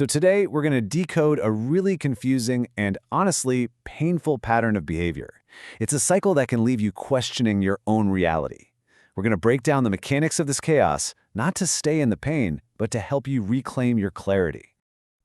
So today, we're going to decode a really confusing and honestly painful pattern of behavior. It's a cycle that can leave you questioning your own reality. We're going to break down the mechanics of this chaos, not to stay in the pain, but to help you reclaim your clarity.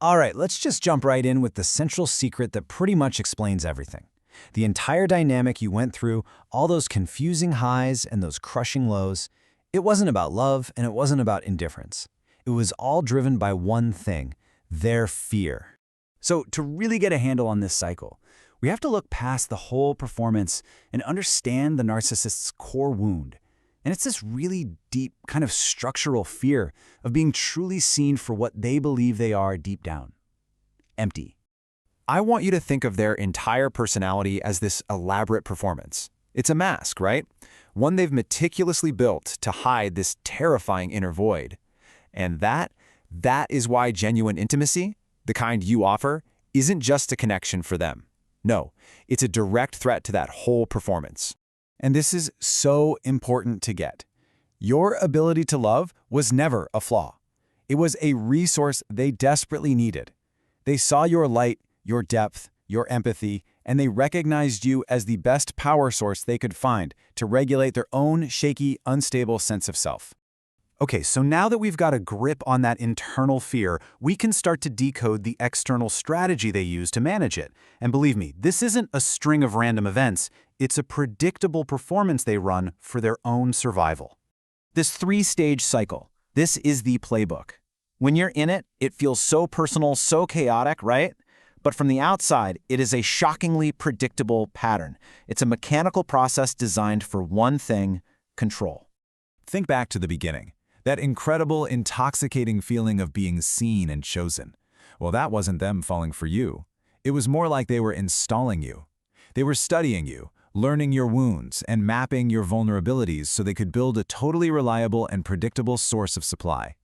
All right, let's just jump right in with the central secret that pretty much explains everything. The entire dynamic you went through, all those confusing highs and those crushing lows, it wasn't about love and it wasn't about indifference. It was all driven by one thing: their fear. So to really get a handle on this cycle, we have to look past the whole performance and understand the narcissist's core wound. And it's this really deep kind of structural fear of being truly seen for what they believe they are deep down: empty. I want you to think of their entire personality as this elaborate performance. It's a mask, right? One they've meticulously built to hide this terrifying inner void. And that is why genuine intimacy, the kind you offer, isn't just a connection for them. No, it's a direct threat to that whole performance. And this is so important to get. Your ability to love was never a flaw. It was a resource they desperately needed. They saw your light, your depth, your empathy, and they recognized you as the best power source they could find to regulate their own shaky, unstable sense of self. Okay, so now that we've got a grip on that internal fear, we can start to decode the external strategy they use to manage it. And believe me, this isn't a string of random events. It's a predictable performance they run for their own survival. This three-stage cycle, this is the playbook. When you're in it, it feels so personal, so chaotic, right? But from the outside, it is a shockingly predictable pattern. It's a mechanical process designed for one thing: control. Think back to the beginning. That incredible, intoxicating feeling of being seen and chosen. Well, that wasn't them falling for you. It was more like they were installing you. They were studying you, learning your wounds, and mapping your vulnerabilities so they could build a totally reliable and predictable source of supply.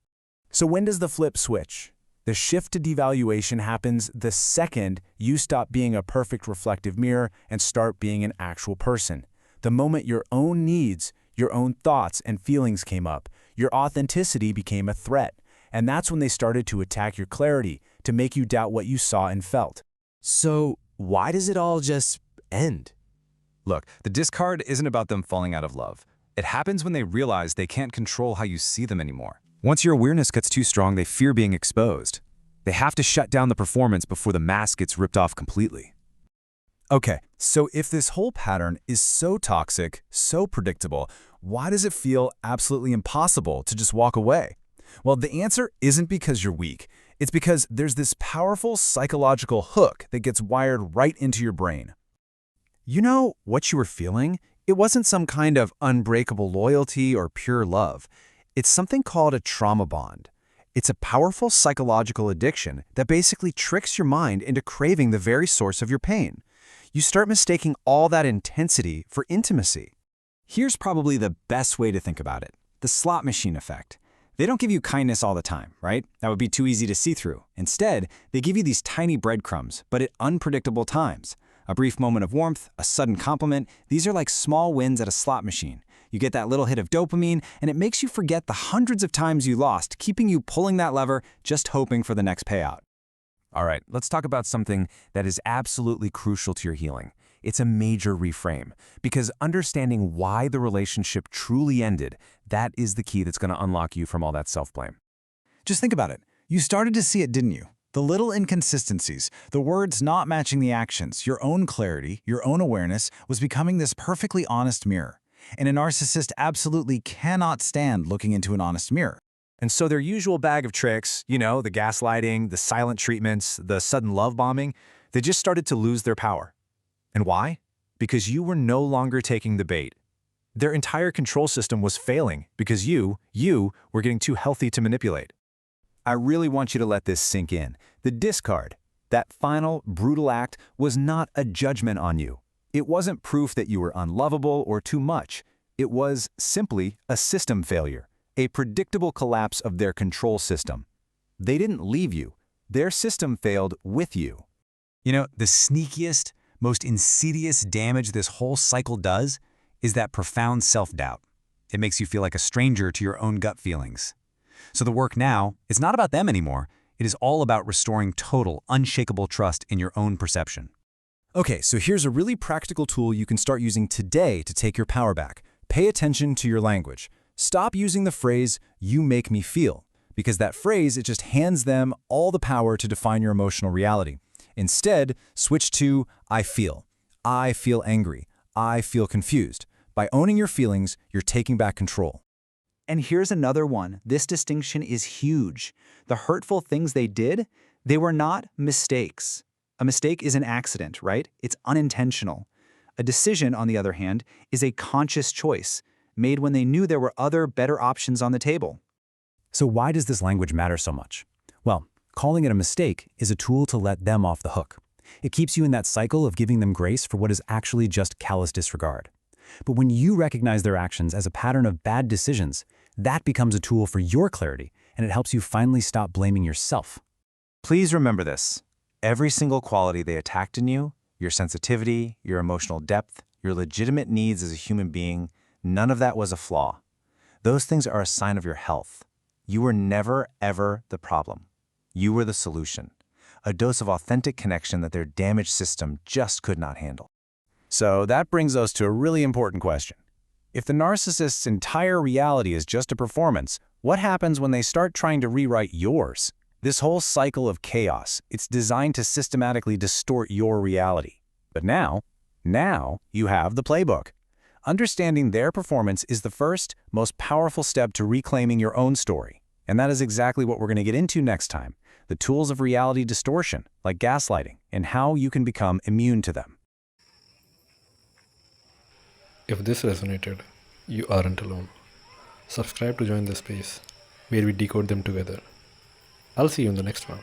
So when does the flip switch? The shift to devaluation happens the second you stop being a perfect reflective mirror and start being an actual person. The moment your own needs, your own thoughts and feelings came up, your authenticity became a threat. And that's when they started to attack your clarity, to make you doubt what you saw and felt. So why does it all just end? Look, the discard isn't about them falling out of love. It happens when they realize they can't control how you see them anymore. Once your awareness gets too strong, they fear being exposed. They have to shut down the performance before the mask gets ripped off completely. Okay, so if this whole pattern is so toxic, so predictable, why does it feel absolutely impossible to just walk away? Well, the answer isn't because you're weak. It's because there's this powerful psychological hook that gets wired right into your brain. You know what you were feeling? It wasn't some kind of unbreakable loyalty or pure love. It's something called a trauma bond. It's a powerful psychological addiction that basically tricks your mind into craving the very source of your pain. You start mistaking all that intensity for intimacy. Here's probably the best way to think about it: the slot machine effect. They don't give you kindness all the time, right? That would be too easy to see through. Instead, they give you these tiny breadcrumbs, but at unpredictable times. A brief moment of warmth, a sudden compliment, these are like small wins at a slot machine. You get that little hit of dopamine, and it makes you forget the hundreds of times you lost, keeping you pulling that lever, just hoping for the next payout. All right, let's talk about something that is absolutely crucial to your healing. It's a major reframe, because understanding why the relationship truly ended, that is the key that's going to unlock you from all that self-blame. Just think about it. You started to see it, didn't you? The little inconsistencies, the words not matching the actions, your own clarity, your own awareness was becoming this perfectly honest mirror. And a narcissist absolutely cannot stand looking into an honest mirror. And so their usual bag of tricks, the gaslighting, the silent treatments, the sudden love bombing, they just started to lose their power. And why? Because you were no longer taking the bait. Their entire control system was failing because you were getting too healthy to manipulate. I really want you to let this sink in. The discard, that final, brutal act, was not a judgment on you. It wasn't proof that you were unlovable or too much. It was simply a system failure, a predictable collapse of their control system. They didn't leave you. Their system failed with you. You know, the sneakiest, most insidious damage this whole cycle does is that profound self-doubt. It makes you feel like a stranger to your own gut feelings. So the work now, it's not about them anymore. It is all about restoring total, unshakable trust in your own perception. Okay, so here's a really practical tool you can start using today to take your power back. Pay attention to your language. Stop using the phrase, "you make me feel," because that phrase, it just hands them all the power to define your emotional reality. Instead, switch to, "I feel." I feel angry. I feel confused. By owning your feelings, you're taking back control. And here's another one. This distinction is huge. The hurtful things they did, they were not mistakes. A mistake is an accident, right? It's unintentional. A decision, on the other hand, is a conscious choice, made when they knew there were other, better options on the table. So why does this language matter so much? Well, calling it a mistake is a tool to let them off the hook. It keeps you in that cycle of giving them grace for what is actually just callous disregard. But when you recognize their actions as a pattern of bad decisions, that becomes a tool for your clarity, and it helps you finally stop blaming yourself. Please remember this. Every single quality they attacked in you, your sensitivity, your emotional depth, your legitimate needs as a human being, none of that was a flaw. Those things are a sign of your health. You were never, ever the problem. You were the solution. A dose of authentic connection that their damaged system just could not handle. So that brings us to a really important question. If the narcissist's entire reality is just a performance, what happens when they start trying to rewrite yours? This whole cycle of chaos, it's designed to systematically distort your reality. But now you have the playbook. Understanding their performance is the first, most powerful step to reclaiming your own story. And that is exactly what we're going to get into next time. The tools of reality distortion, like gaslighting, and how you can become immune to them. If this resonated, you aren't alone. Subscribe to join the space where we decode them together. I'll see you in the next one.